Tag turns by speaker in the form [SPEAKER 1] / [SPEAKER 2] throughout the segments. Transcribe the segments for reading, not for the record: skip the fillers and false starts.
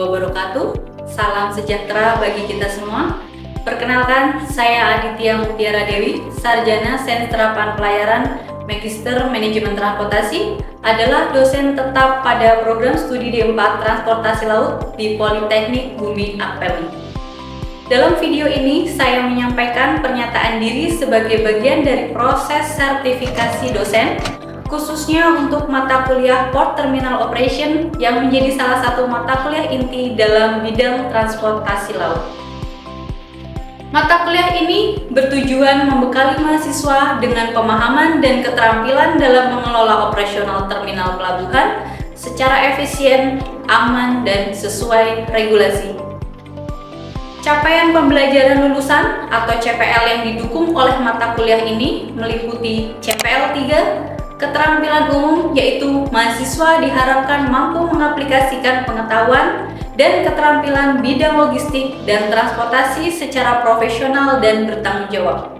[SPEAKER 1] wabarakatuh. Salam sejahtera bagi kita semua. Perkenalkan, saya Aditya Mutiara Dewi, Sarjana Sains Terapan Pelayaran, Magister Manajemen Transportasi, adalah dosen tetap pada program studi D4 Transportasi Laut di Politeknik Bumi Akpemi. Dalam video ini, saya menyampaikan pernyataan diri sebagai bagian dari proses sertifikasi dosen, khususnya untuk mata kuliah Port Terminal Operation yang menjadi salah satu mata kuliah inti dalam bidang transportasi laut. Mata kuliah ini bertujuan membekali mahasiswa dengan pemahaman dan keterampilan dalam mengelola operasional terminal pelabuhan secara efisien, aman, dan sesuai regulasi. Capaian pembelajaran lulusan atau CPL yang didukung oleh mata kuliah ini meliputi CPL 3, keterampilan umum, yaitu mahasiswa diharapkan mampu mengaplikasikan pengetahuan dan keterampilan bidang logistik dan transportasi secara profesional dan bertanggung jawab.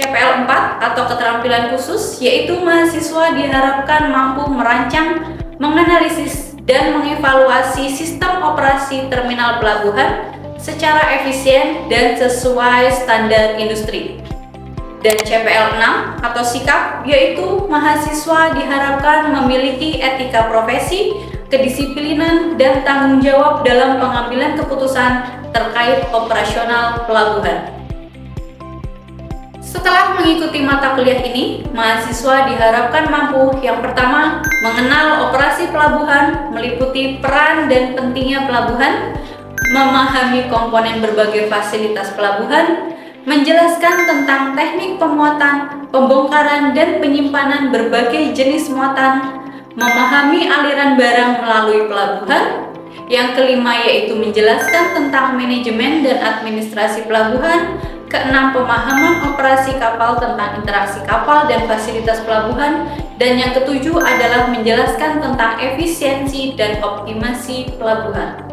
[SPEAKER 1] CPL 4 atau keterampilan khusus, yaitu mahasiswa diharapkan mampu merancang, menganalisis, dan mengevaluasi sistem operasi terminal pelabuhan secara efisien dan sesuai standar industri. Dan CPL 6 atau sikap, yaitu mahasiswa diharapkan memiliki etika profesi, kedisiplinan, dan tanggung jawab dalam pengambilan keputusan terkait operasional pelabuhan. Setelah mengikuti mata kuliah ini, mahasiswa diharapkan mampu yang pertama, mengenal operasi pelabuhan, meliputi peran dan pentingnya pelabuhan, memahami komponen berbagai fasilitas pelabuhan, menjelaskan tentang teknik pemuatan, pembongkaran, dan penyimpanan berbagai jenis muatan, memahami aliran barang melalui pelabuhan. Yang kelima yaitu menjelaskan tentang manajemen dan administrasi pelabuhan. Keenam, pemahaman operasi kapal tentang interaksi kapal dan fasilitas pelabuhan. Dan yang ketujuh adalah menjelaskan tentang efisiensi dan optimasi pelabuhan.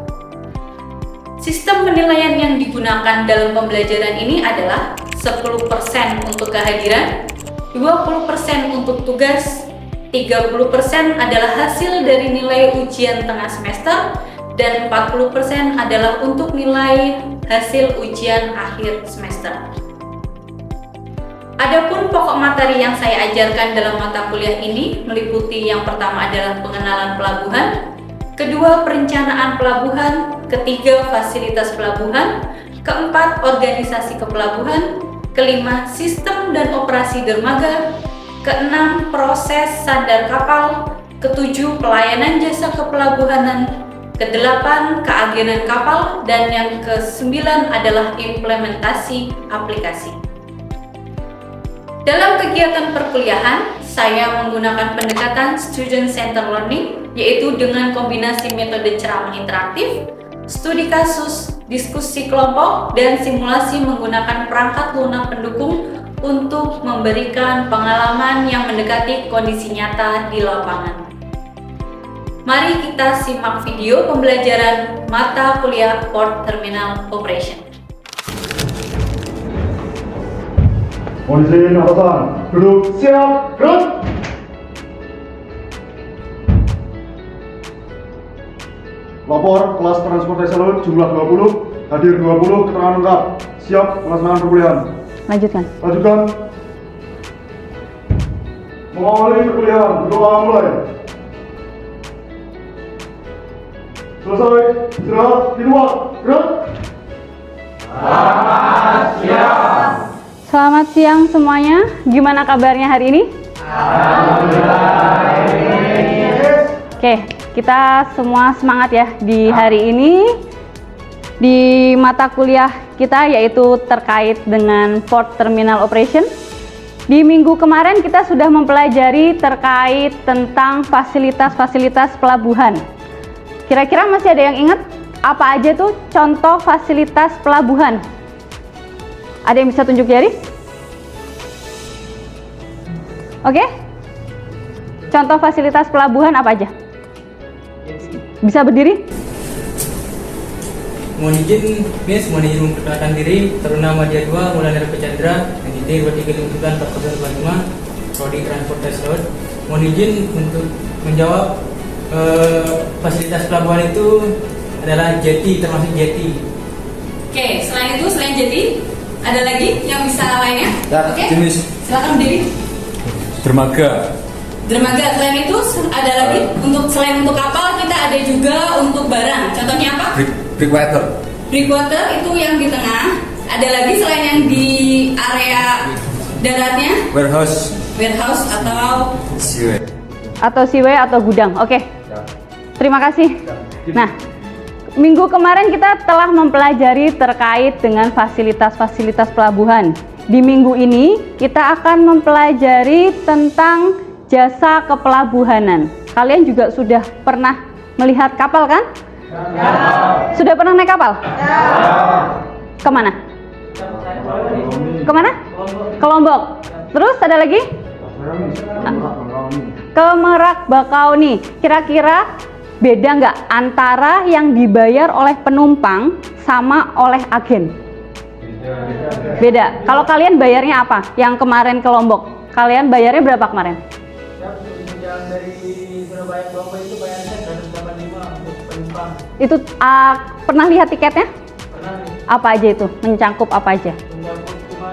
[SPEAKER 1] Sistem penilaian yang digunakan dalam pembelajaran ini adalah 10% untuk kehadiran, 20% untuk tugas, 30% adalah hasil dari nilai ujian tengah semester, dan 40% adalah untuk nilai hasil ujian akhir semester. Adapun pokok materi yang saya ajarkan dalam mata kuliah ini meliputi yang pertama adalah pengenalan pelabuhan, kedua perencanaan pelabuhan, ketiga fasilitas pelabuhan, keempat organisasi kepelabuhan, kelima sistem dan operasi dermaga, keenam proses sandar kapal, ketujuh pelayanan jasa kepelabuhanan, kedelapan keagenan kapal, dan yang kesembilan adalah implementasi aplikasi. Dalam kegiatan perkuliahan, saya menggunakan pendekatan Student Center Learning, yaitu dengan kombinasi metode ceramah interaktif, studi kasus, diskusi kelompok, dan simulasi menggunakan perangkat lunak pendukung untuk memberikan pengalaman yang mendekati kondisi nyata di lapangan. Mari kita simak video pembelajaran mata kuliah Port Terminal Operation.
[SPEAKER 2] Mohon izin atasan, duduk siap, gerak! Lapor kelas transportasi laut jumlah 20, hadir 20, keterangan lengkap, siap melaksanakan perkuliahan. Lanjutkan. Mengawali perkuliahan, berdoa mulai. Selesai, istirahat, di luar, gerak!
[SPEAKER 3] Selamat siang.
[SPEAKER 4] Selamat siang semuanya. Gimana kabarnya hari ini?
[SPEAKER 3] Alhamdulillah.
[SPEAKER 4] Oke, kita semua semangat ya di hari ini di mata kuliah kita, yaitu terkait dengan Port Terminal Operation. Di minggu kemarin kita sudah mempelajari terkait tentang fasilitas-fasilitas pelabuhan. Kira-kira masih ada yang ingat apa aja tuh contoh fasilitas pelabuhan? Ada yang bisa tunjuk jari? Oke? Contoh fasilitas pelabuhan apa aja? Bisa berdiri?
[SPEAKER 5] Mohon izin, Miss, mohon izin memperkenalkan diri. Taruna Madya 2, Maulana Rafi Chandra, NIT 23 4045, Prodi Transportasi Laut. Mohon izin untuk menjawab fasilitas pelabuhan itu adalah jeti, termasuk jeti.
[SPEAKER 1] Oke, selain itu, selain jeti, ada lagi yang bisa lainnya? Oke,
[SPEAKER 3] Jenis
[SPEAKER 1] silakan berdiri.
[SPEAKER 3] dermaga.
[SPEAKER 1] Dermaga, selain itu ada lagi? Selain untuk kapal, kita ada juga untuk barang. Contohnya apa?
[SPEAKER 3] Breakwater.
[SPEAKER 1] Breakwater itu yang di tengah. Ada lagi selain yang di area daratnya?
[SPEAKER 3] Warehouse.
[SPEAKER 1] Warehouse
[SPEAKER 4] Atau seaway atau gudang. Oke. Terima kasih. Nah, minggu kemarin kita telah mempelajari terkait dengan fasilitas-fasilitas pelabuhan. Di minggu ini kita akan mempelajari tentang jasa kepelabuhanan. Kalian juga sudah pernah melihat kapal kan? Ya. Sudah pernah naik kapal? Ya. Kemana? Kemana? Ke Lombok. Terus ada lagi? Ke Merak Bakauni. Kira-kira beda nggak antara yang dibayar oleh penumpang sama oleh agen? Beda. Kalau kalian bayarnya apa? Yang kemarin ke Lombok, kalian bayarnya berapa kemarin?
[SPEAKER 5] Yang dari Surabaya ke Lombok itu bayarnya 185 untuk penumpang.
[SPEAKER 4] Itu pernah lihat tiketnya?
[SPEAKER 5] Pernah nih.
[SPEAKER 4] Apa aja itu? Mencakup apa aja?
[SPEAKER 5] Mencakup cuma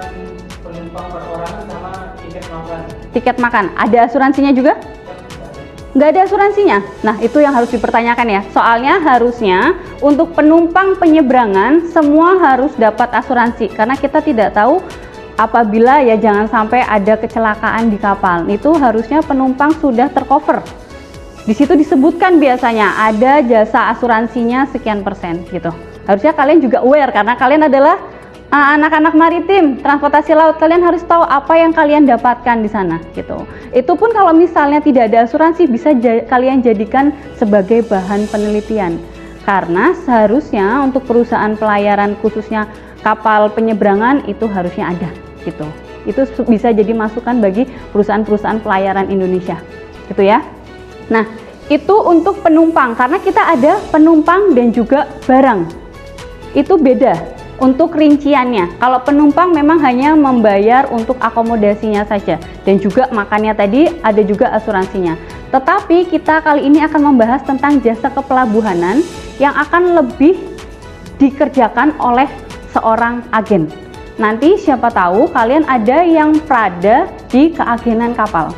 [SPEAKER 5] penumpang per orang sama tiket makan.
[SPEAKER 4] Tiket makan. Ada asuransinya juga? Nggak ada asuransinya. Nah, itu yang harus dipertanyakan ya. Soalnya harusnya untuk penumpang penyeberangan semua harus dapat asuransi. Karena kita tidak tahu apabila ya jangan sampai ada kecelakaan di kapal. Itu harusnya penumpang sudah tercover. Di situ disebutkan biasanya ada jasa asuransinya sekian persen gitu. Harusnya kalian juga aware karena kalian adalah anak-anak maritim, transportasi laut, kalian harus tahu apa yang kalian dapatkan di sana gitu. Itu pun kalau misalnya tidak ada asuransi bisa kalian jadikan sebagai bahan penelitian. Karena seharusnya untuk perusahaan pelayaran khususnya kapal penyeberangan itu harusnya ada gitu. Itu bisa jadi masukan bagi perusahaan-perusahaan pelayaran Indonesia. Gitu ya. Nah, itu untuk penumpang karena kita ada penumpang dan juga barang. Itu beda. Untuk rinciannya, kalau penumpang memang hanya membayar untuk akomodasinya saja dan juga makannya tadi ada juga asuransinya. Tetapi kita kali ini akan membahas tentang jasa kepelabuhanan yang akan lebih dikerjakan oleh seorang agen. Nanti siapa tahu kalian ada yang prada di keagenan kapal.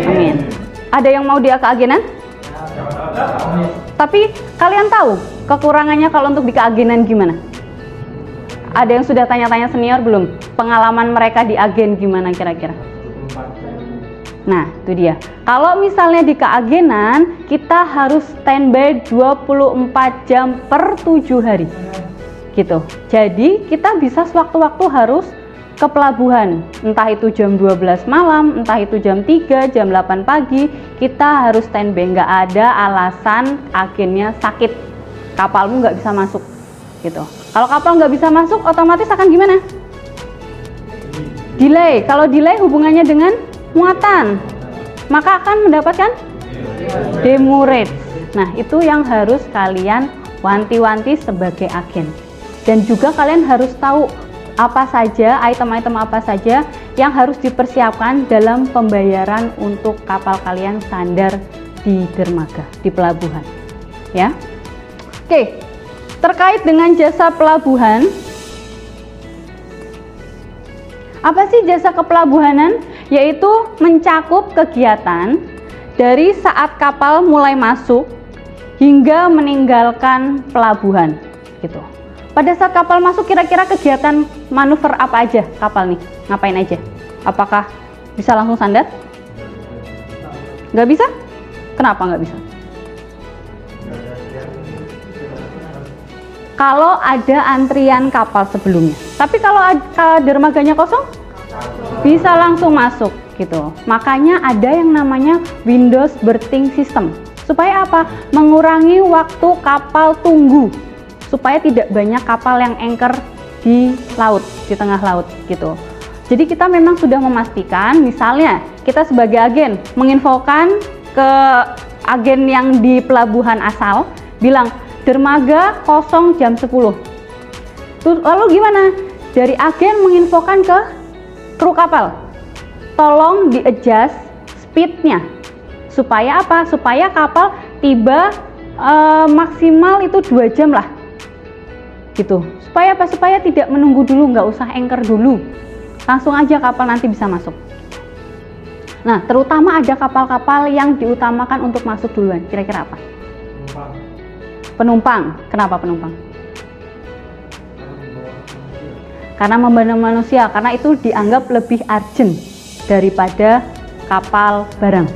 [SPEAKER 4] Amin. Ada yang mau dia keagenan? Tapi kalian tahu kekurangannya kalau untuk di keagenan gimana? Ada yang sudah tanya-tanya senior belum? Pengalaman mereka di agen gimana kira-kira? Nah, itu dia. Kalau misalnya di keagenan, kita harus standby 24 jam per 7 hari. Gitu. Jadi, kita bisa sewaktu-waktu harus ke pelabuhan. Entah itu jam 12 malam, entah itu jam 3, jam 8 pagi, kita harus standby. Nggak ada alasan agennya sakit. Kapalmu nggak bisa masuk. Gitu. Kalau kapal nggak bisa masuk, otomatis akan gimana? Delay. Kalau delay hubungannya dengan muatan, maka akan mendapatkan demurrage. Nah, itu yang harus kalian wanti-wanti sebagai agen. Dan juga kalian harus tahu apa saja, item-item apa saja yang harus dipersiapkan dalam pembayaran untuk kapal kalian sandar di dermaga, di pelabuhan. Ya. Oke. Terkait dengan jasa pelabuhan, apa sih jasa kepelabuhanan? Yaitu mencakup kegiatan dari saat kapal mulai masuk hingga meninggalkan pelabuhan. Gitu. Pada saat kapal masuk, kira-kira kegiatan manuver apa aja kapal nih? Ngapain aja? Apakah bisa langsung sandar? Nggak bisa? Kenapa nggak bisa? Kalau ada antrian kapal sebelumnya. Tapi kalau dermaganya kosong, bisa langsung masuk gitu. Makanya ada yang namanya Windows berthing system. Supaya apa? Mengurangi waktu kapal tunggu. Supaya tidak banyak kapal yang anchor di laut, di tengah laut gitu. Jadi kita memang sudah memastikan, misalnya kita sebagai agen menginfokan ke agen yang di pelabuhan asal, bilang dermaga kosong jam 10. Lalu gimana? Dari agen menginfokan ke kru kapal, tolong di-adjust speednya. Supaya apa? Supaya kapal tiba maksimal itu 2 jam lah gitu. Supaya apa? Supaya tidak menunggu dulu, nggak usah anchor dulu, langsung aja kapal nanti bisa masuk. Nah, terutama ada kapal-kapal yang diutamakan untuk masuk duluan. Kira-kira apa? Penumpang. Kenapa penumpang? Karena membawa manusia, karena itu dianggap lebih urgent daripada kapal barang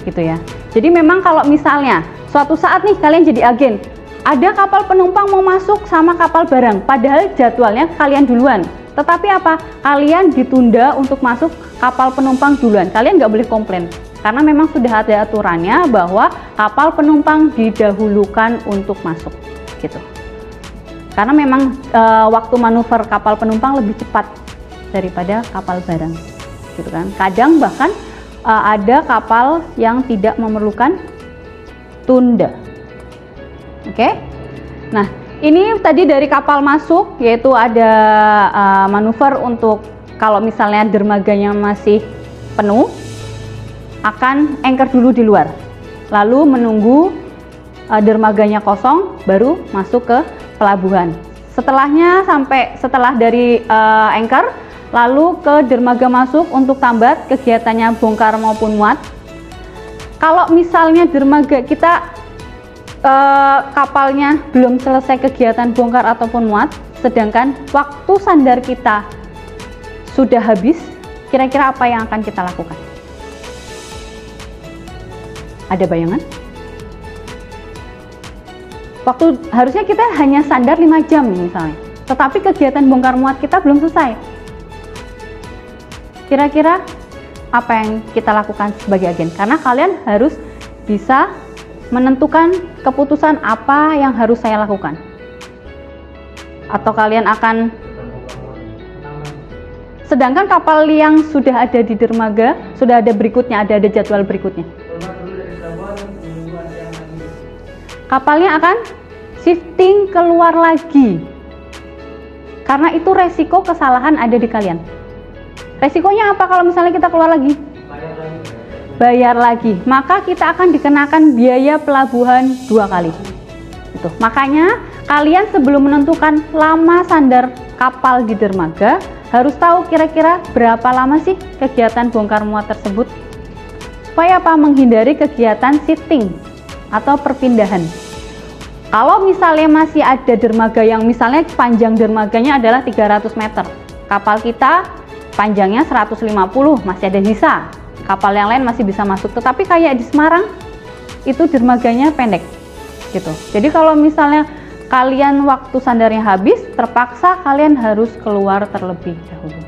[SPEAKER 4] gitu ya. Jadi memang kalau misalnya suatu saat nih kalian jadi agen, ada kapal penumpang mau masuk sama kapal barang, padahal jadwalnya kalian duluan, tetapi apa? Kalian ditunda untuk masuk kapal penumpang duluan. Kalian nggak boleh komplain, karena memang sudah ada aturannya bahwa kapal penumpang didahulukan untuk masuk gitu. Karena memang waktu manuver kapal penumpang lebih cepat daripada kapal barang gitu kan. Kadang bahkan ada kapal yang tidak memerlukan tunda. Oke. Nah, ini tadi dari kapal masuk, yaitu ada manuver untuk kalau misalnya dermaganya masih penuh, akan anchor dulu di luar, lalu menunggu dermaganya kosong, baru masuk ke pelabuhan. Setelah dari anchor, lalu ke dermaga masuk untuk tambat kegiatannya bongkar maupun muat. Kalau misalnya dermaga kita kapalnya belum selesai kegiatan bongkar ataupun muat, sedangkan waktu sandar kita sudah habis, kira-kira apa yang akan kita lakukan? Ada bayangan? Waktu harusnya kita hanya sandar 5 jam misalnya, tetapi kegiatan bongkar muat kita belum selesai. Kira-kira apa yang kita lakukan sebagai agen? Karena kalian harus bisa menentukan keputusan apa yang harus saya lakukan. Atau kalian akan, sedangkan kapal yang sudah ada di dermaga, sudah ada berikutnya, ada jadwal berikutnya. Kapalnya akan shifting keluar lagi, karena itu resiko kesalahan ada di kalian. Resikonya apa kalau misalnya kita keluar lagi? Bayar lagi. Maka kita akan dikenakan biaya pelabuhan 2 kali. Itu. Makanya kalian sebelum menentukan lama sandar kapal di dermaga, harus tahu kira-kira berapa lama sih kegiatan bongkar muat tersebut. Supaya apa? Menghindari kegiatan shifting atau perpindahan. Kalau misalnya masih ada dermaga yang misalnya panjang dermaganya adalah 300 meter, kapal kita panjangnya 150, masih ada sisa, kapal yang lain masih bisa masuk. Tetapi kayak di Semarang itu dermaganya pendek gitu. Jadi kalau misalnya kalian waktu sandarnya habis, terpaksa kalian harus keluar terlebih dahulu.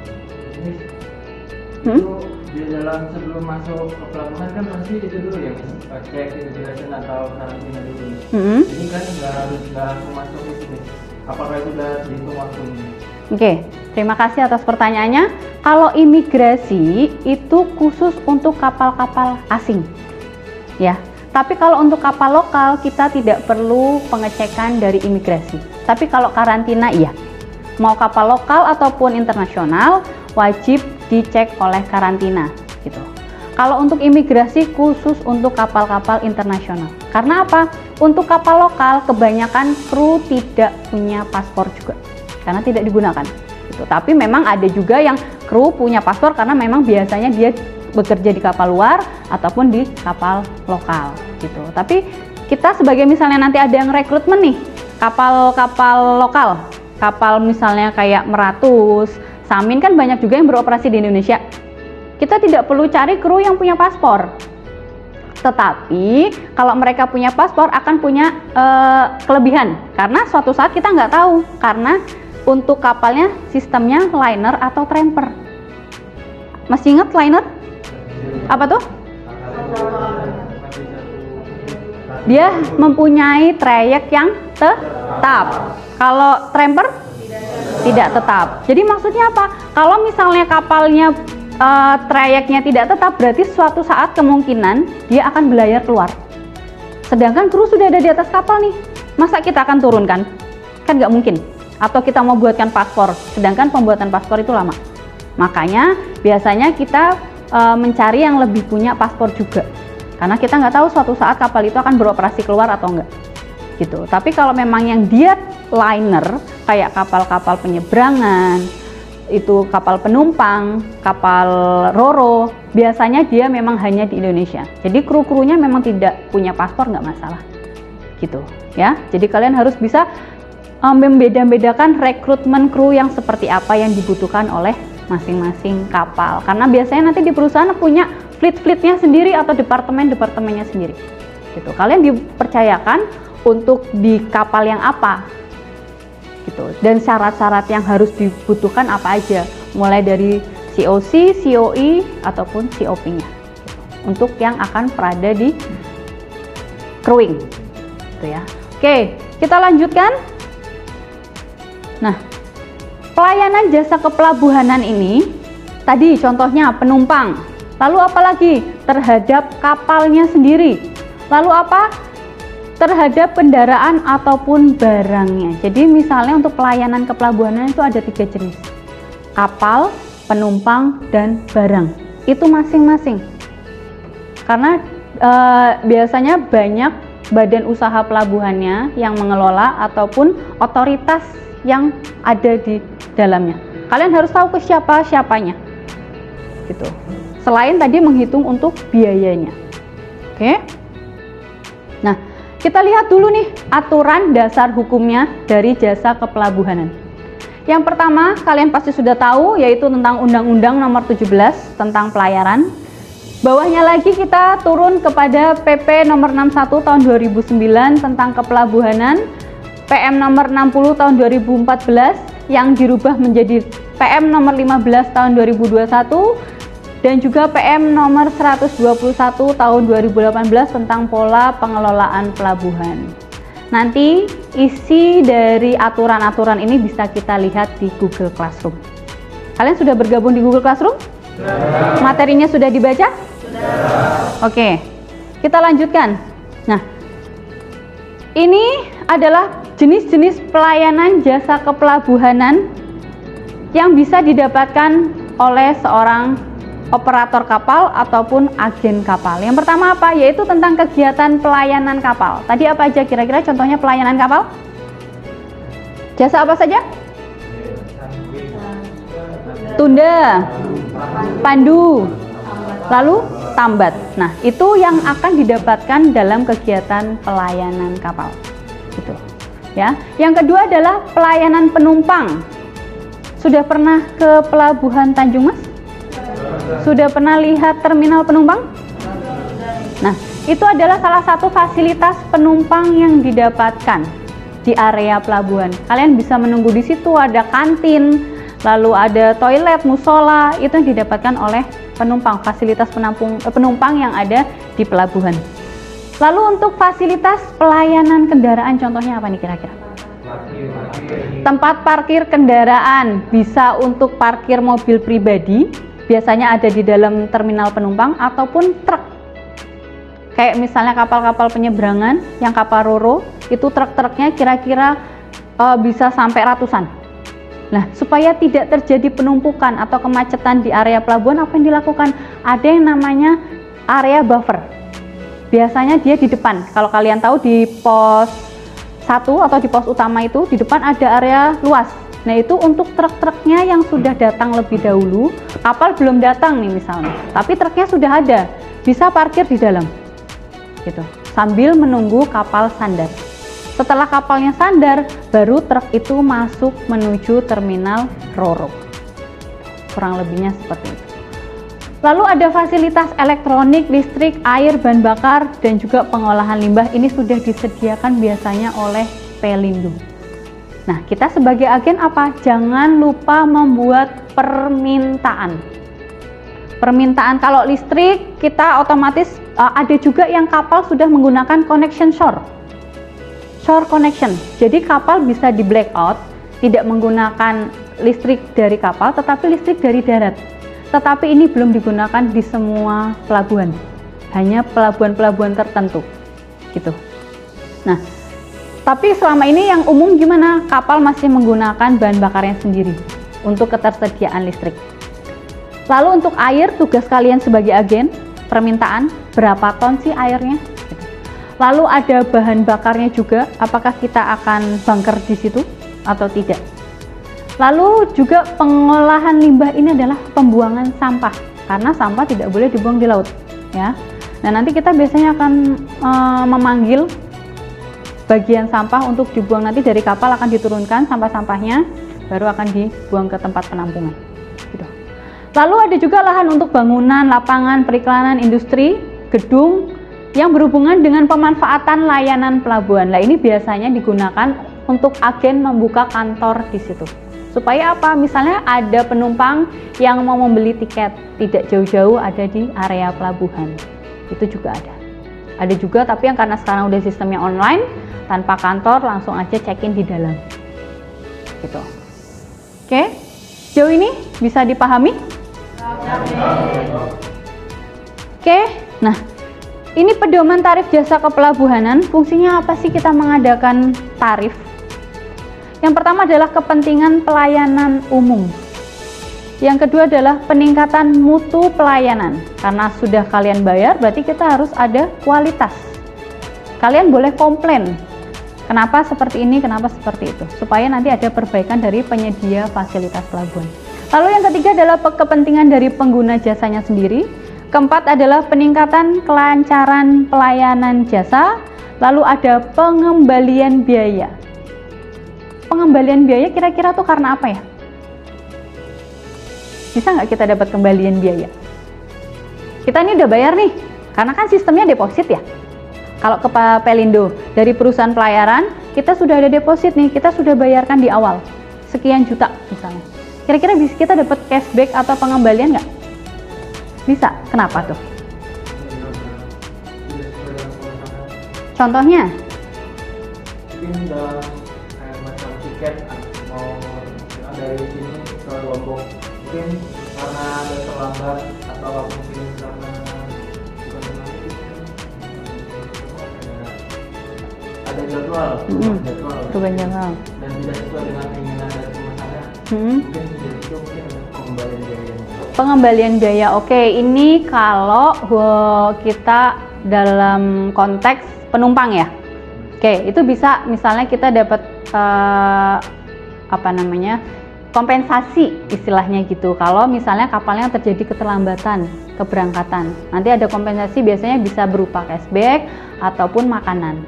[SPEAKER 5] Di dalam sebelum masuk ke pelabuhan kan pasti itu dulu ya, cek immigration atau karantina dulu. Ini kan nggak langsung masuk ke sini. Apakah itu sudah dihitung waktunya?
[SPEAKER 4] Oke, terima kasih atas pertanyaannya. Kalau imigrasi itu khusus untuk kapal-kapal asing, ya. Tapi kalau untuk kapal lokal kita tidak perlu pengecekan dari imigrasi. Tapi kalau karantina iya. Mau kapal lokal ataupun internasional wajib dicek oleh karantina gitu. Kalau untuk imigrasi khusus untuk kapal-kapal internasional. Karena apa? Untuk kapal lokal kebanyakan kru tidak punya paspor juga, karena tidak digunakan gitu. Tapi memang ada juga yang kru punya paspor karena memang biasanya dia bekerja di kapal luar ataupun di kapal lokal gitu. Tapi kita sebagai misalnya nanti ada yang rekrutmen nih, kapal-kapal lokal, kapal misalnya kayak Meratus, Samin kan banyak juga yang beroperasi di Indonesia. Kita tidak perlu cari kru yang punya paspor. Tetapi kalau mereka punya paspor akan punya kelebihan, karena suatu saat kita nggak tahu, karena untuk kapalnya sistemnya liner atau tramper. Masih ingat liner? Apa tuh? Dia mempunyai trayek yang tetap. Kalau tramper tidak tetap. Jadi maksudnya apa? Kalau misalnya kapalnya trayeknya tidak tetap, berarti suatu saat kemungkinan dia akan belayar keluar. Sedangkan kru sudah ada di atas kapal nih, masa kita akan turunkan? Kan nggak mungkin. Atau kita mau buatkan paspor, sedangkan pembuatan paspor itu lama. Makanya biasanya kita mencari yang lebih punya paspor juga, karena kita nggak tahu suatu saat kapal itu akan beroperasi keluar atau enggak. gitu. Tapi kalau memang yang dia liner kayak kapal-kapal penyeberangan, itu kapal penumpang, kapal roro, biasanya dia memang hanya di Indonesia. Jadi kru-krunya memang tidak punya paspor, nggak masalah gitu ya. Jadi kalian harus bisa membeda-bedakan rekrutmen kru yang seperti apa yang dibutuhkan oleh masing-masing kapal, karena biasanya nanti di perusahaan punya fleet-fleetnya sendiri atau departemen-departemennya sendiri gitu. Kalian dipercayakan untuk di kapal yang apa gitu, dan syarat-syarat yang harus dibutuhkan apa aja, mulai dari COC, COI ataupun COP-nya untuk yang akan berada di crewing gitu ya. Oke, kita lanjutkan. Nah, pelayanan jasa kepelabuhanan ini tadi contohnya penumpang, lalu apalagi terhadap kapalnya sendiri, lalu apa terhadap kendaraan ataupun barangnya. Jadi misalnya untuk pelayanan kepelabuhanan itu ada 3 jenis, kapal, penumpang, dan barang. Itu masing-masing, karena biasanya banyak badan usaha pelabuhannya yang mengelola ataupun otoritas yang ada di dalamnya. Kalian harus tahu ke siapa-siapanya gitu. Selain tadi menghitung untuk biayanya. Oke. Nah, kita lihat dulu nih aturan dasar hukumnya dari jasa kepelabuhanan. Yang pertama, kalian pasti sudah tahu, yaitu tentang Undang-Undang Nomor 17 tentang pelayaran. Bawahnya lagi kita turun kepada PP Nomor 61 Tahun 2009 tentang kepelabuhanan, PM Nomor 60 Tahun 2014 yang dirubah menjadi PM Nomor 15 Tahun 2021, dan juga PM Nomor 121 Tahun 2018 tentang pola pengelolaan pelabuhan. Nanti isi dari aturan-aturan ini bisa kita lihat di Google Classroom. Kalian sudah bergabung di Google Classroom? Sudah. Materinya sudah dibaca? Sudah. Oke, kita lanjutkan. Nah, ini adalah jenis-jenis pelayanan jasa kepelabuhanan yang bisa didapatkan oleh seorang operator kapal ataupun agen kapal. Yang pertama apa? Yaitu tentang kegiatan pelayanan kapal. Tadi apa aja kira-kira contohnya pelayanan kapal? Jasa apa saja? Tunda, pandu, lalu tambat. Nah, itu yang akan didapatkan dalam kegiatan pelayanan kapal. Gitu. Ya. Yang kedua adalah pelayanan penumpang. Sudah pernah ke Pelabuhan Tanjung Mas? Sudah pernah lihat terminal penumpang? Nah, itu adalah salah satu fasilitas penumpang yang didapatkan di area pelabuhan. Kalian bisa menunggu di situ, ada kantin, lalu ada toilet, musola, itu yang didapatkan oleh penumpang, fasilitas penumpang yang ada di pelabuhan. Lalu untuk fasilitas pelayanan kendaraan, contohnya apa nih kira-kira? Tempat parkir kendaraan, bisa untuk parkir mobil pribadi, biasanya ada di dalam terminal penumpang, ataupun truk. Kayak misalnya kapal-kapal penyeberangan, yang kapal roro, itu truk-truknya kira-kira bisa sampai ratusan. Nah, supaya tidak terjadi penumpukan atau kemacetan di area pelabuhan, apa yang dilakukan? Ada yang namanya area buffer. Biasanya dia di depan. Kalau kalian tahu di pos 1 atau di pos utama itu, di depan ada area luas. Nah, itu untuk truk-truknya yang sudah datang lebih dahulu, kapal belum datang nih misalnya, tapi truknya sudah ada, bisa parkir di dalam. Gitu. Sambil menunggu kapal sandar. Setelah kapalnya sandar, baru truk itu masuk menuju terminal roro. Kurang lebihnya seperti itu. Lalu ada fasilitas elektronik, listrik, air, bahan bakar, dan juga pengolahan limbah. Ini sudah disediakan biasanya oleh Pelindo. Nah, kita sebagai agen apa? Jangan lupa membuat permintaan. Permintaan kalau listrik, kita otomatis ada juga yang kapal sudah menggunakan connection shore. Shore connection. Jadi kapal bisa di blackout, tidak menggunakan listrik dari kapal, tetapi listrik dari darat. Tetapi ini belum digunakan di semua pelabuhan, hanya pelabuhan-pelabuhan tertentu, gitu. Nah, tapi selama ini yang umum gimana? Kapal masih menggunakan bahan bakarnya sendiri untuk ketersediaan listrik. Lalu untuk air, tugas kalian sebagai agen, permintaan berapa ton sih airnya? Gitu. Lalu ada bahan bakarnya juga, apakah kita akan bunker di situ atau tidak. Lalu juga pengolahan limbah ini adalah pembuangan sampah, karena sampah tidak boleh dibuang di laut, ya. Nah, nanti kita biasanya akan memanggil bagian sampah untuk dibuang, nanti dari kapal akan diturunkan sampah-sampahnya, baru akan dibuang ke tempat penampungan. Gitu. Lalu ada juga lahan untuk bangunan, lapangan, periklanan, industri, gedung, yang berhubungan dengan pemanfaatan layanan pelabuhan. Nah, ini biasanya digunakan untuk agen membuka kantor di situ. Supaya apa? Misalnya ada penumpang yang mau membeli tiket, tidak jauh-jauh ada di area pelabuhan. Itu juga ada. Ada juga, tapi yang karena sekarang udah sistemnya online, tanpa kantor, langsung aja check-in di dalam. Gitu. Oke, sejauh ini bisa dipahami? Oke, nah, ini pedoman tarif jasa kepelabuhanan. Fungsinya apa sih kita mengadakan tarif? Yang pertama adalah kepentingan pelayanan umum. Yang kedua adalah peningkatan mutu pelayanan. Karena sudah kalian bayar, berarti kita harus ada kualitas. Kalian boleh komplain. Kenapa seperti ini, kenapa seperti itu. Supaya nanti ada perbaikan dari penyedia fasilitas pelabuhan. Lalu yang ketiga adalah kepentingan dari pengguna jasanya sendiri. Keempat adalah peningkatan kelancaran pelayanan jasa, lalu ada pengembalian biaya. Pengembalian biaya kira-kira tuh karena apa ya? Bisa nggak kita dapat kembalian biaya? Kita ini udah bayar nih, karena kan sistemnya deposit ya. Kalau ke Pelindo, dari perusahaan pelayaran, kita sudah ada deposit nih, kita sudah bayarkan di awal, sekian juta misalnya. Kira-kira bisa kita dapat cashback atau pengembalian nggak? Bisa, kenapa tuh? Contohnya?
[SPEAKER 5] Mungkin dalam macam tiket mau dari sini ke Lombok, mungkin karena ada terlambat atau mungkin karena ada jadwal,
[SPEAKER 4] perubahan jadwal,
[SPEAKER 5] dan tidak sesuai dengan keinginan dari pemesannya, mungkin itu mungkin ada pengembalian biaya.
[SPEAKER 4] Pengembalian biaya, oke. Ini kalau kita dalam konteks penumpang ya. Oke, itu bisa misalnya kita dapat kompensasi istilahnya gitu. Kalau misalnya kapalnya terjadi keterlambatan keberangkatan, nanti ada kompensasi, biasanya bisa berupa cashback ataupun makanan.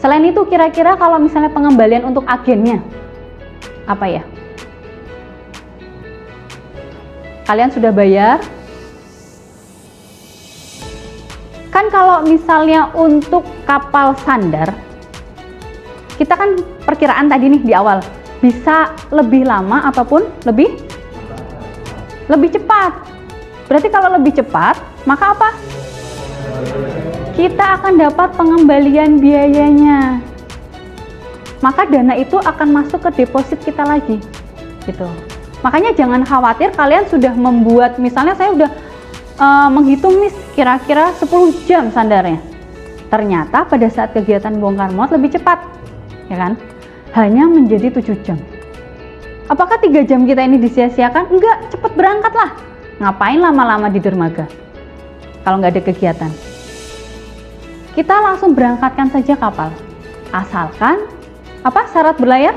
[SPEAKER 4] Selain itu, kira-kira kalau misalnya pengembalian untuk agennya apa ya? Kalian sudah bayar. Kan kalau misalnya untuk kapal sandar, kita kan perkiraan tadi nih di awal, bisa lebih lama ataupun lebih cepat. Berarti kalau lebih cepat, maka apa? Kita akan dapat pengembalian biayanya. Maka dana itu akan masuk ke deposit kita lagi. Gitu. Makanya jangan khawatir, kalian sudah membuat, misalnya saya udah menghitung nih kira-kira 10 jam sandarnya. Ternyata pada saat kegiatan bongkar muat lebih cepat, ya kan? Hanya menjadi 7 jam. Apakah 3 jam kita ini disia-siakan? Enggak, cepet berangkat lah. Ngapain lama-lama di dermaga kalau nggak ada kegiatan? Kita langsung berangkatkan saja kapal. Asalkan apa syarat berlayar?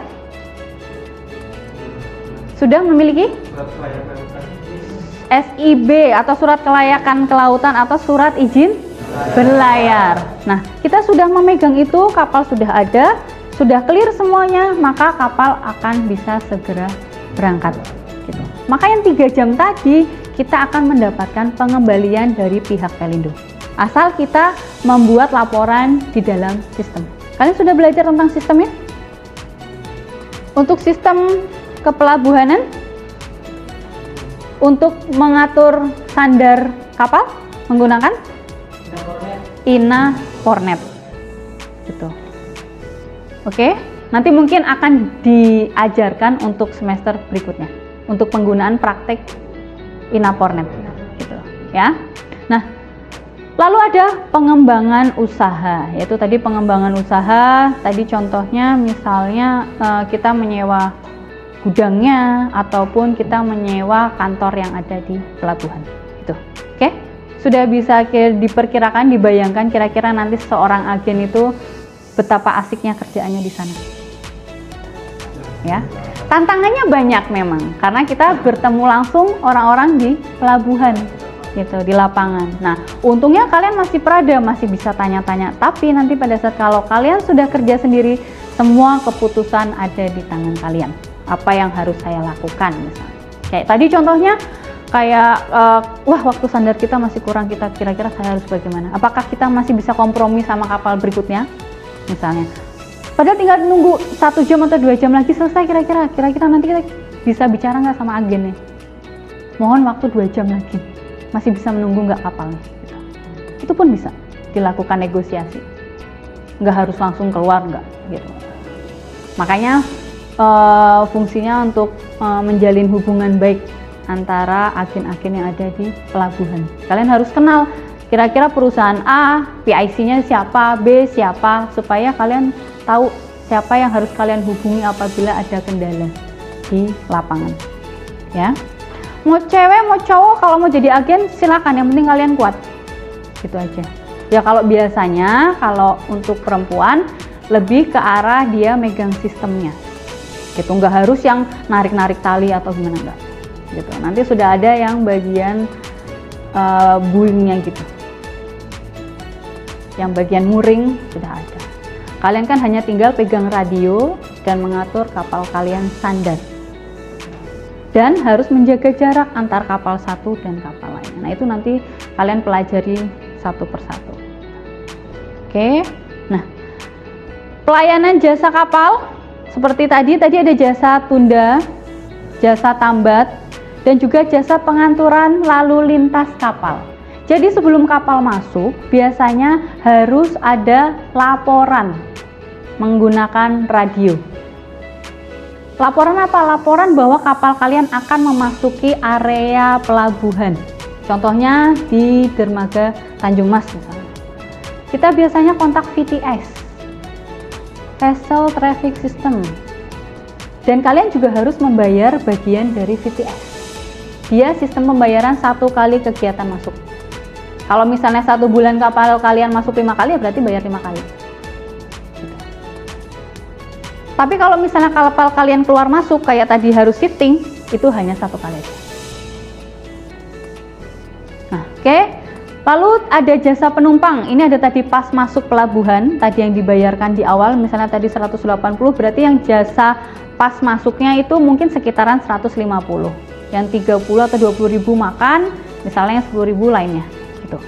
[SPEAKER 4] Sudah memiliki SIB atau surat kelayakan kelautan atau surat izin berlayar. Nah, kita sudah memegang itu, kapal sudah ada, sudah clear semuanya, maka kapal akan bisa segera berangkat. Gitu. Maka yang 3 jam tadi kita akan mendapatkan pengembalian dari pihak Pelindo. Asal kita membuat laporan di dalam sistem. Kalian sudah belajar tentang sistemnya? Untuk sistem kepelabuhanan, untuk mengatur sandar kapal menggunakan INA-Pornet. Gitu. Oke, nanti mungkin akan diajarkan untuk semester berikutnya untuk penggunaan praktek INA-Pornet. Gitu, ya. Nah, lalu ada pengembangan usaha, yaitu tadi pengembangan usaha, tadi contohnya misalnya kita menyewa gudangnya ataupun kita menyewa kantor yang ada di pelabuhan. Gitu. Oke, sudah bisa diperkirakan, dibayangkan kira-kira nanti seorang agen itu betapa asiknya kerjaannya di sana. Ya, tantangannya banyak memang, karena kita bertemu langsung orang-orang di pelabuhan, gitu, di lapangan. Nah, untungnya kalian masih prada, masih bisa tanya-tanya. Tapi nanti pada saat kalau kalian sudah kerja sendiri, semua keputusan ada di tangan kalian. Apa yang harus saya lakukan, misalnya. Kayak tadi contohnya, kayak wah waktu sandar kita masih kurang, kita kira-kira saya harus bagaimana? Apakah kita masih bisa kompromi sama kapal berikutnya, misalnya? Padahal tinggal nunggu 1 jam atau 2 jam lagi selesai, kira-kira nanti kita bisa bicara nggak sama agennya? Mohon waktu 2 jam lagi, masih bisa menunggu nggak kapalnya? Gitu. Itu pun bisa dilakukan negosiasi, nggak harus langsung keluar, nggak gitu. Makanya fungsinya untuk menjalin hubungan baik antara agen-agen yang ada di pelabuhan. Kalian harus kenal kira-kira perusahaan A, PIC-nya siapa, B siapa, supaya kalian tahu siapa yang harus kalian hubungi apabila ada kendala di lapangan. Ya, mau cewek mau cowok kalau mau jadi agen silakan, yang penting kalian kuat, gitu aja. Ya kalau biasanya kalau untuk perempuan lebih ke arah dia megang sistemnya, gitu, nggak harus yang narik-narik tali atau gimana, enggak, gitu. Nanti sudah ada yang bagian buingnya gitu, yang bagian mooring sudah ada. Kalian kan hanya tinggal pegang radio dan mengatur kapal kalian sandar. Dan harus menjaga jarak antar kapal satu dan kapal lain. Nah itu nanti kalian pelajari satu persatu. Oke, nah pelayanan jasa kapal seperti tadi ada jasa tunda, jasa tambat, dan juga jasa penganturan lalu lintas kapal. Jadi sebelum kapal masuk, biasanya harus ada laporan menggunakan radio. Laporan apa? Laporan bahwa kapal kalian akan memasuki area pelabuhan. Contohnya di dermaga Tanjung Mas misalnya. Kita biasanya kontak VTS, Vessel Traffic System. Dan kalian juga harus membayar bagian dari VTS. Dia sistem pembayaran 1 kali kegiatan masuk. Kalau misalnya 1 bulan kapal kalian masuk 5 kali, ya berarti bayar 5 kali. Tapi kalau misalnya kapal kalian keluar masuk, kayak tadi harus shifting, itu hanya 1 kali aja. Nah, oke. Lalu ada jasa penumpang. Ini ada tadi pas masuk pelabuhan, tadi yang dibayarkan di awal, misalnya tadi 180, berarti yang jasa pas masuknya itu mungkin sekitaran 150. Yang 30 atau 20 ribu makan, misalnya yang 10 ribu lainnya. Gitu.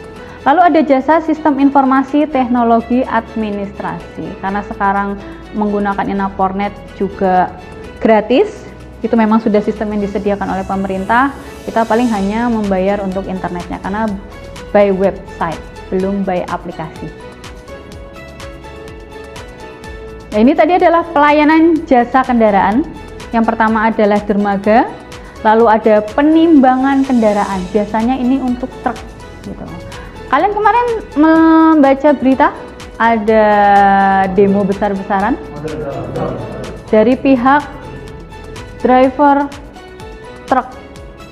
[SPEAKER 4] Lalu ada jasa sistem informasi teknologi administrasi, karena sekarang menggunakan Inapornet juga gratis, itu memang sudah sistem yang disediakan oleh pemerintah. Kita paling hanya membayar untuk internetnya karena by website, belum by aplikasi. Nah, ini tadi adalah pelayanan jasa kendaraan. Yang pertama adalah dermaga, lalu ada penimbangan kendaraan, biasanya ini untuk truk gitu. Kalian kemarin membaca berita ada demo besar-besaran dari pihak driver truk.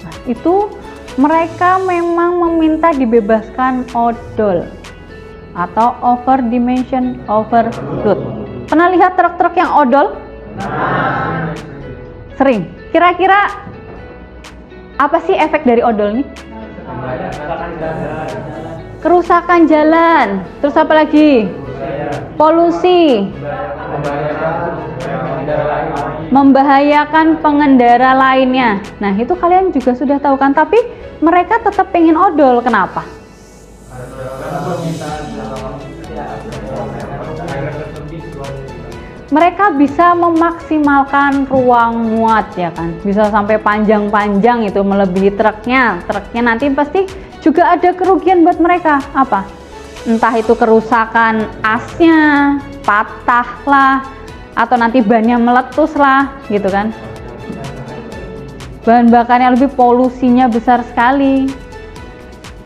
[SPEAKER 4] Nah, itu mereka memang meminta dibebaskan odol atau over dimension overload. Pernah lihat truk-truk yang odol? Sering. Kira-kira apa sih efek dari odol ini? Kerusakan jalan. Terus apa lagi? Polusi. Membahayakan pengendara lainnya. Nah, itu kalian juga sudah tahu kan, tapi mereka tetap pengen odol. Kenapa? Mereka bisa memaksimalkan ruang muat, ya kan, bisa sampai panjang-panjang, itu melebihi truknya nanti pasti juga ada kerugian buat mereka. Apa? Entah itu kerusakan asnya, patah lah, atau nanti bannya meletus lah, gitu kan. Bahan bakarnya lebih, polusinya besar sekali.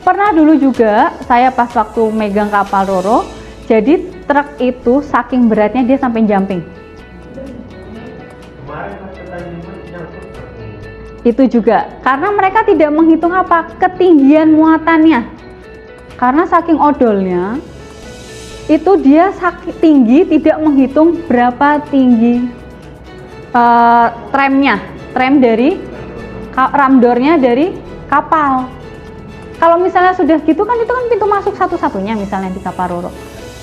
[SPEAKER 4] Pernah dulu juga saya pas waktu megang kapal Roro, jadi truk itu saking beratnya dia sampai jumping. Itu juga karena mereka tidak menghitung apa? Ketinggian muatannya. Karena saking odolnya, itu dia tinggi tidak menghitung berapa tinggi trem dari ramdornya dari kapal. Kalau misalnya sudah gitu kan itu kan pintu masuk satu-satunya misalnya di kapal Roro,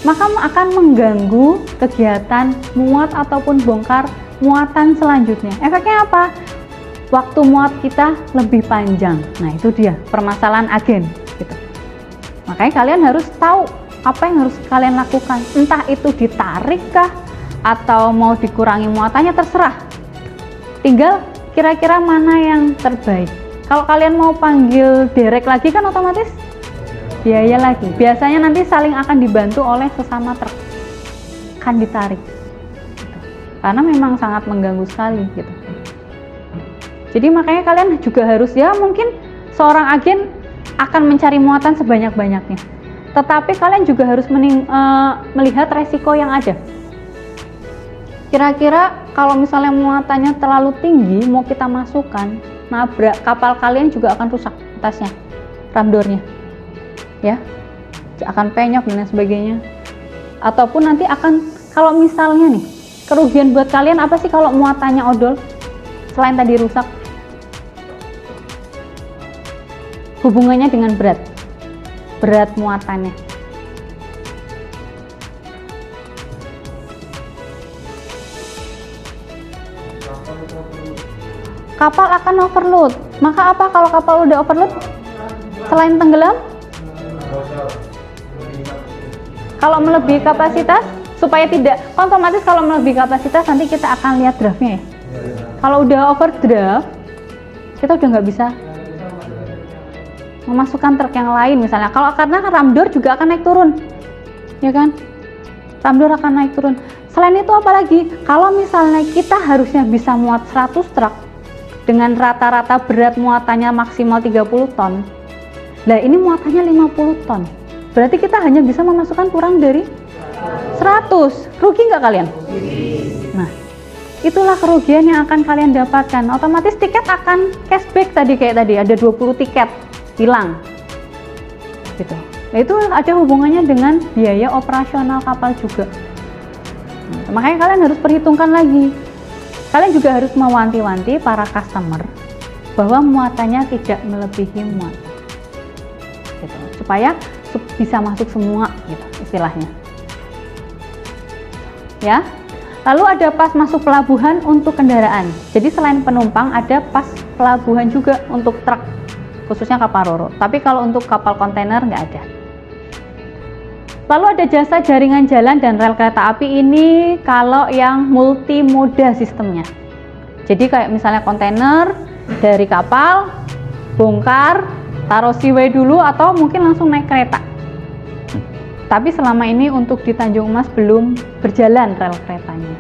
[SPEAKER 4] maka akan mengganggu kegiatan muat ataupun bongkar muatan selanjutnya. Efeknya apa? Waktu muat kita lebih panjang. Nah itu dia permasalahan agen gitu. Makanya kalian harus tahu apa yang harus kalian lakukan. Entah itu ditarik kah atau mau dikurangi muatannya, terserah. Tinggal kira-kira mana yang terbaik. Kalau kalian mau panggil derek lagi kan otomatis biaya lagi. Biasanya nanti saling akan dibantu oleh sesama truk, kan ditarik gitu. Karena memang sangat mengganggu sekali gitu. Jadi makanya kalian juga harus, ya mungkin seorang agen akan mencari muatan sebanyak-banyaknya, tetapi kalian juga harus melihat resiko yang ada. Kira-kira kalau misalnya muatannya terlalu tinggi, mau kita masukkan, nabrak kapal kalian juga akan rusak atasnya, ramdornya, ya, akan penyok dan lain sebagainya. Ataupun nanti akan, kalau misalnya nih, kerugian buat kalian apa sih kalau muatannya odol selain tadi rusak? Hubungannya dengan berat muatannya. Kapal akan overload. Maka apa kalau kapal udah overload? Selain tenggelam, kalau melebihi kapasitas, supaya tidak, otomatis kalau melebihi kapasitas nanti kita akan lihat draftnya ya. Kalau udah overdraft, kita udah nggak bisa memasukkan truk yang lain misalnya. Kalau karena ramdor juga akan naik turun, ya kan? Ramdor akan naik turun. Selain itu apalagi, kalau misalnya kita harusnya bisa muat 100 truk dengan rata-rata berat muatannya maksimal 30 ton. Nah ini muatannya 50 ton. Berarti kita hanya bisa memasukkan kurang dari 100. Rugi nggak kalian? Nah, itulah kerugian yang akan kalian dapatkan. Otomatis tiket akan cashback tadi, kayak tadi ada 20 tiket hilang gitu. Nah, itu ada hubungannya dengan biaya operasional kapal juga. Nah, makanya kalian harus perhitungkan lagi. Kalian juga harus mewanti-wanti para customer bahwa muatannya tidak melebihi muatan gitu, supaya bisa masuk semua gitu istilahnya ya. Lalu ada pas masuk pelabuhan untuk kendaraan. Jadi selain penumpang ada pas pelabuhan juga untuk truk, khususnya kapal Roro. Tapi kalau untuk kapal kontainer nggak ada. Lalu ada jasa jaringan jalan dan rel kereta api. Ini kalau yang multimoda sistemnya. Jadi kayak misalnya kontainer dari kapal, bongkar, taruh seaway dulu atau mungkin langsung naik kereta. Tapi selama ini untuk di Tanjung Mas belum berjalan rel keretanya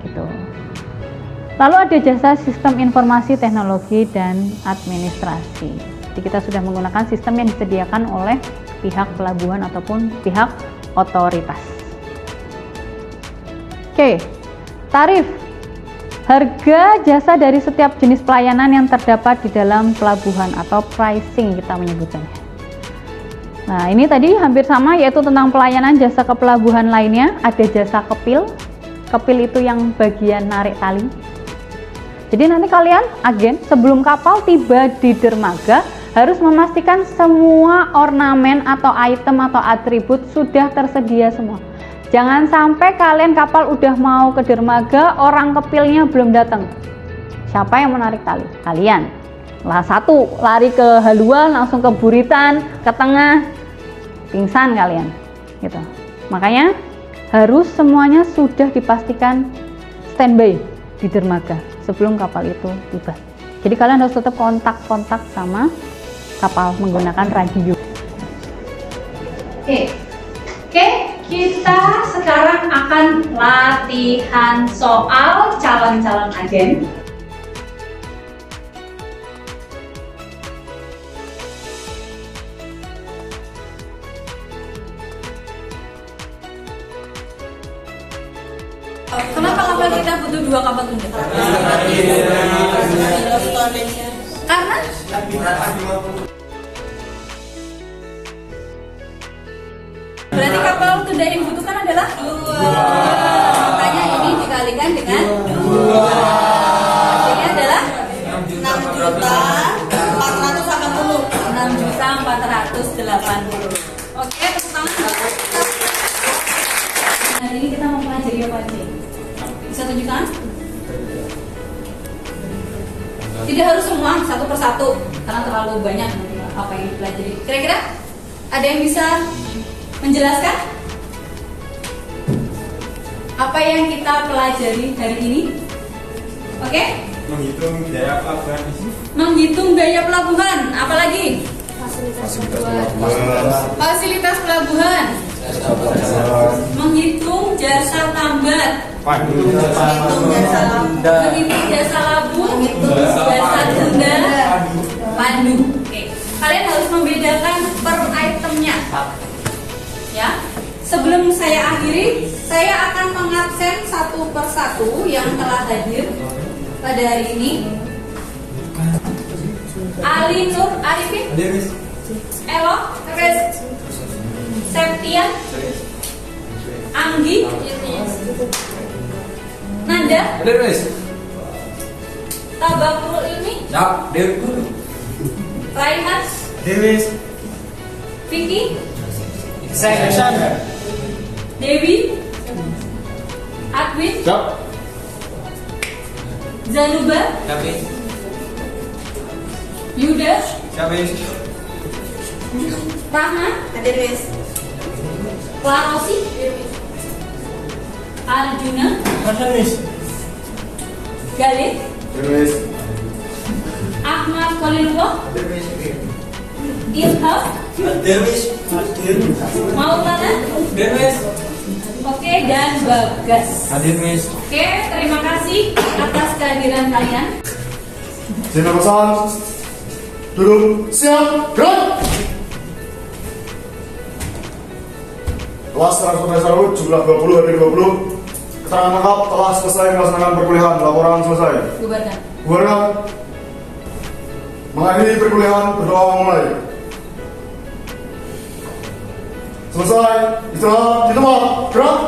[SPEAKER 4] gitu. Lalu ada jasa sistem informasi teknologi dan administrasi. Jadi kita sudah menggunakan sistem yang disediakan oleh pihak pelabuhan ataupun pihak otoritas. Oke, tarif. Harga jasa dari setiap jenis pelayanan yang terdapat di dalam pelabuhan atau pricing kita menyebutkannya. Nah, ini tadi hampir sama, yaitu tentang pelayanan jasa ke pelabuhan lainnya. Ada jasa kepil. Kepil itu yang bagian narik tali. Jadi nanti kalian agen sebelum kapal tiba di dermaga harus memastikan semua ornamen atau item atau atribut sudah tersedia semua. Jangan sampai kalian kapal udah mau ke dermaga, orang kepilnya belum datang. Siapa yang menarik tali? Kalian. Lah satu lari ke haluan, langsung ke buritan, ke tengah, pingsan kalian. Gitu. Makanya harus semuanya sudah dipastikan standby di dermaga sebelum kapal itu tiba. Jadi kalian harus tetap kontak-kontak sama kapal menggunakan radio. Oke, kita sekarang akan latihan soal calon-calon agen.
[SPEAKER 1] Kenapa kapal kita butuh 2 kapal tunda? Karena benda yang dibutuhkan adalah 2. Makanya ini dikalikan dengan 2. Hasilnya adalah 6.480. Oke, tepuk tangan. Hari ini kita mau pelajari apa aja? Bisa tunjukkan? Tidak harus semua satu persatu karena terlalu banyak apa yang dipelajari. Kira-kira ada yang bisa menjelaskan apa yang kita pelajari hari ini? Oke?
[SPEAKER 3] Menghitung biaya pelabuhan.
[SPEAKER 1] Menghitung biaya pelabuhan. Apalagi? Fasilitas pelabuhan. Menghitung jasa tambat. Menghitung jasa labung. Jasa denda. Pandu. Oke. Kalian harus membedakan per itemnya. Ya. Sebelum saya akhiri, saya akan mengabsen satu persatu yang telah hadir pada hari ini. Ali Nur Arifin, Elo, Septian, Anggi, Nanda, Tabakrul Ilmi, Raihan, Vicky, Dewi, Adwin, Zanuba, Yuda, Rahman, Klarosi, Arjuna, Galih, Ahmad Khalilullah, Ilham, Maulana, oke, dan Bagas. Oke, terima kasih atas kehadiran kalian.
[SPEAKER 2] Sini pesan. Duduk, siap, gerak. Kelas transportasi laut jumlah 20 hadir 20. Keterangan lengkap telah selesai melaksanakan perkuliahan. Laporan selesai.
[SPEAKER 1] Bubarkan.
[SPEAKER 2] Bubarkan. Mengakhiri perkuliahan, berdoa memulai. Selesai. Istirahat di tempat. Gerak.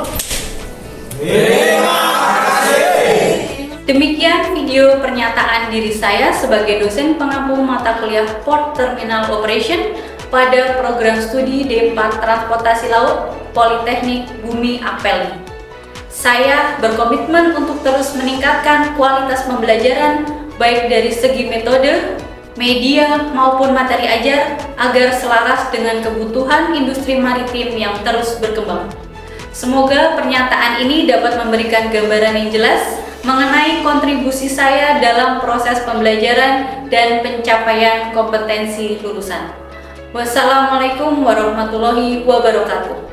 [SPEAKER 1] Demikian video pernyataan diri saya sebagai dosen pengampu mata kuliah Port Terminal Operation pada program studi D4 Transportasi Laut Politeknik Bumi Apel. Saya berkomitmen untuk terus meningkatkan kualitas pembelajaran baik dari segi metode, media maupun materi ajar agar selaras dengan kebutuhan industri maritim yang terus berkembang. Semoga pernyataan ini dapat memberikan gambaran yang jelas mengenai kontribusi saya dalam proses pembelajaran dan pencapaian kompetensi lulusan. Wassalamualaikum warahmatullahi wabarakatuh.